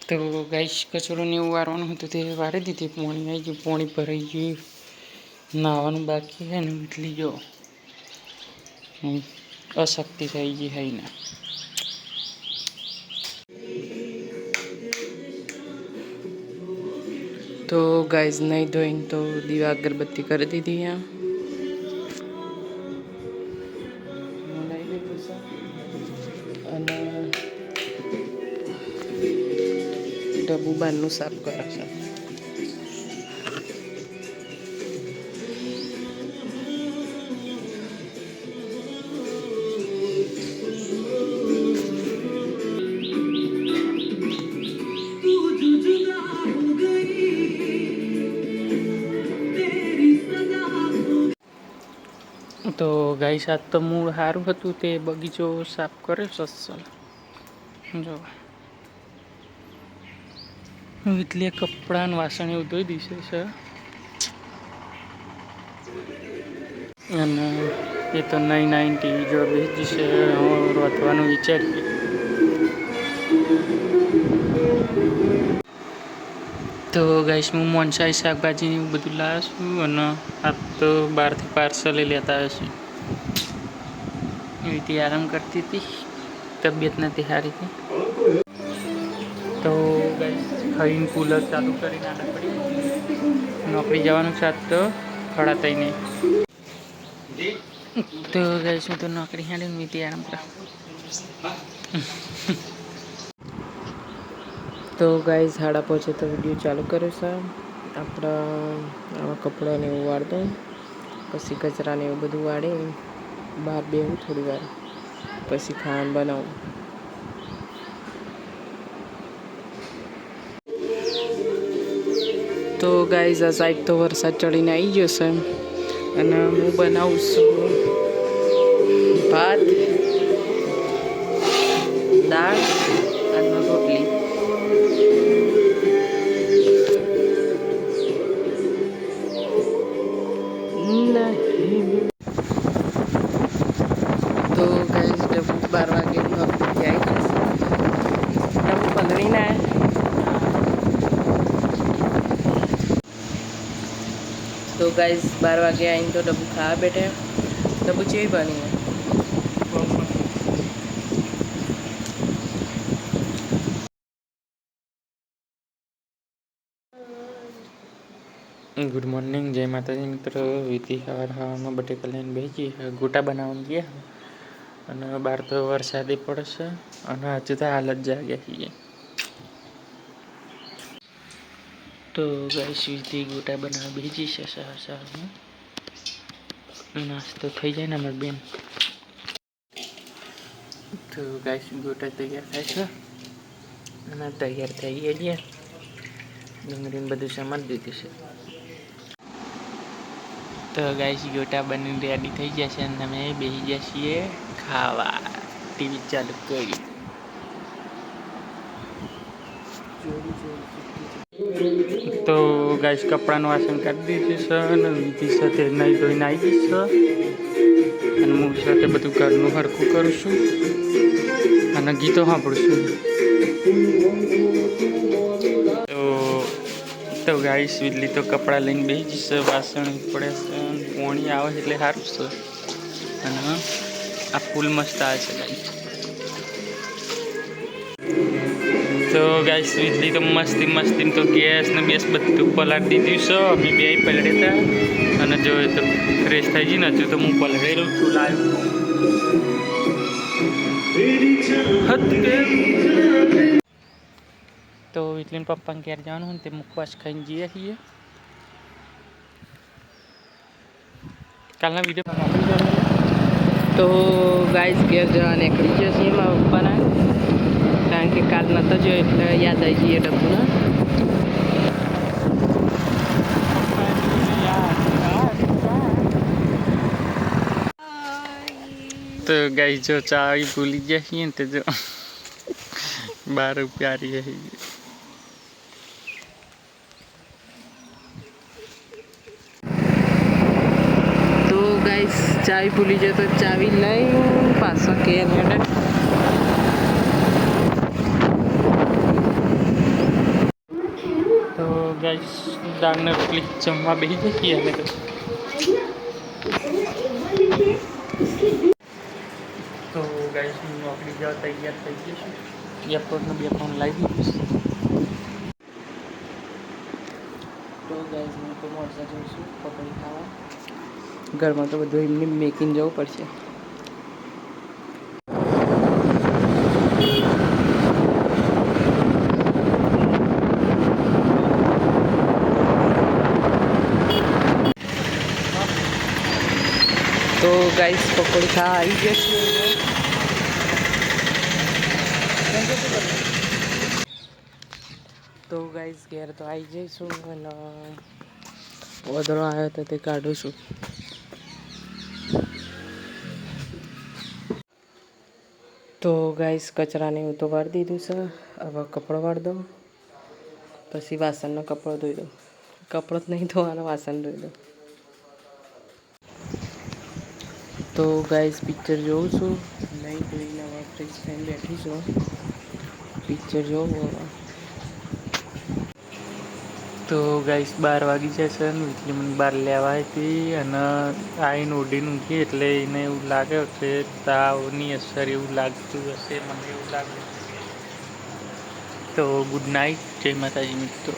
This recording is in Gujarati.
તો ગાઈસ કચરોને એવું વારવાનું હતું તે વારી દીધી. પાણી આવી ગયું, પાણી ભરાઈ ગયું. નાવાનું બાકી છે ને એટલી જો અશક્તિ થઈ ગઈ છે ને. તો ગાઈસ નહીં ધોઈને તો દીવા અગરબત્તી કરી દીધી આ અને ડબ્બુ બારનું સાફ કરે છે. તો ગાઈસ આજ તો મૂળ સારું હતું તે બગીચો સાફ કર્યો સસલ જો એટલે કપડાં વાસણ એવું ધોઈ દીશે છે. અને એ તો 990 જો બેસી છે રોતવાનું વિચારીએ. તો ગાઈસ હું મોનસાઈ શાકભાજી એવું બધું લાવ્યો છું અને આ તો બહારથી પાર્સલ લેતા હશે. એવી આરામ કરતી હતી, તબિયત નથી સારી હતી. તો ગાઈસ ખાઈને કુલર ચાલુ કરીને આડા પડી નોકરી જવાનું છે તો ખડાતા નહીં. તો ગાઈસ હું તો નોકરી હાડી મીતી આરામ કર. તો ગાઈસ 5:30 તો વિડીયો ચાલુ કર્યો છે. આપણા આવા કપડાને એવું વાળ દઉં, પછી કચરાને એવું બધું વાળે બહાર બેહું થોડી વાર, પછી ખાવાનું બનાવું. તો ગાઈસ આ સાઈડ તો વરસાદ ચડીને આવી ગયો છે અને હું બનાવું છું ભાત, દાળ અને રોટલી. તો ગાઈસ ડબ્બુ 12 વાગે નોકરી આવી જશે. ડબ્બુ 15 ના તો ગાઈસ 12 વાગે આવીને તો ડબ્બુ ખાવા બેઠે. ડબ્બુ ચેવી બની ગુડ મોર્નિંગ, જય માતાજી મિત્રો. વીતી ખાવામાં બટેકા લઈને બેસી ગોટા બનાવવાનું ગયા અને બહાર તો વરસાદી પડશે અને હજુ તો હાલ જ જાગ્યા છીએ. તો ગાઈસ વીતી ગોટા બનાવવા બેસી છે સારામાં. નાસ્તો થઈ જાય ને અમારી બેન. તો ગાઈસ ગોટા તૈયાર થાય છે અને તૈયાર થઈ ગયા. ડુંગળીને બધું સમારી દીધું છે. તો ગાઈસ ગોટા બનીને રેડી થઈ ગયા છે અને અમે બેસી ગયા છીએ ખાવા. ટીવી ચાલુ કરી. તો ગાઈસ કપડાનું વાસણ કાઢી દીધું છે અને વિધિ સાથે નહીં ધોઈને આવી ગઈ છે અને હું સાથે બધું ઘરનું હરખું કરું છું અને ગીતો સાંભળું છું. તો ગાઈસ વીજળી તો કપડાં લઈને બેસી જશે, વાસણ પડે છે, પાણી આવે એટલે સારું છે અને આ ફૂલ મસ્ત આવે છે ગાઈસ. તો ગાઈસ વીજળી તો મસ્તી તો ગેસ ને બેસ બધું પલાળી દીધું છે. અમે બે પલળે હતા અને જો તો ફ્રેશ થઈ ગઈ ને હજુ તો હું પલળેલું છું લાવ્યો. તો વીજળીને પપ્પાને ક્યારે જવાનું હોય તે મુખવાસ ખાઈને જઈએ છીએ. કાલના વિડીયો તો ગાઈસ ઘેર જવા નીકળી જશે મારા પપ્પાના, કારણ કે કાલ નતો જો એટલે યાદ આવી જઈએ ડબ્બુને. તો ગાઈસ જો ચા ભૂલી ગયા છીએ ને તે જો 12 રૂપિયા રહી છે. તો ગાઈસ ચાવી ભૂલી જાય તો ચાવી લઈ પાછા કે ગાઈસ દાળને રોટલી જમવા બેસી જઈએ અમે તો ગાઈસ નોકરી જવા તૈયાર થઈ જઈશું. એરપોર્ટનો 2 ફોન લાવી દીધું. તો ગાઈસ હું તો મોરસા જઉં છું પકોડી ખાવા. ઘરમાં તો બધું એમને મેકીને જવું પડશે. તો ગાઈસ પકોડી ખાવા આવી જશે. તો ગાઈસ ઘેર તો આવી જઈશું અને ઓદરો આવ્યો તો તે કાઢું છું. તો ગાઈસ કચરાને એવું તો વાળી દીધું છે. હવે કપડો વાળી દઉં પછી વાસણનો કપડો ધોઈ દઉં. કપડો જ નહીં ધોવાનો, વાસણ ધોઈ દઉં. તો ગાઈસ પિક્ચર જોઉં છું. નહીં ધોઈને હવે ફ્રેશ થઈને બેઠી છું. પિક્ચર જોઉં હવે. તો ગાઈસ 12 વાગી જશે ને એટલે મને બહાર લેવા હતી અને આવીને ઓઢીને ઊંઘી એટલે એને એવું લાગે કે તાવની અસર એવું લાગતું હશે, મને એવું લાગે. તો ગુડ નાઇટ, જય માતાજી મિત્રો.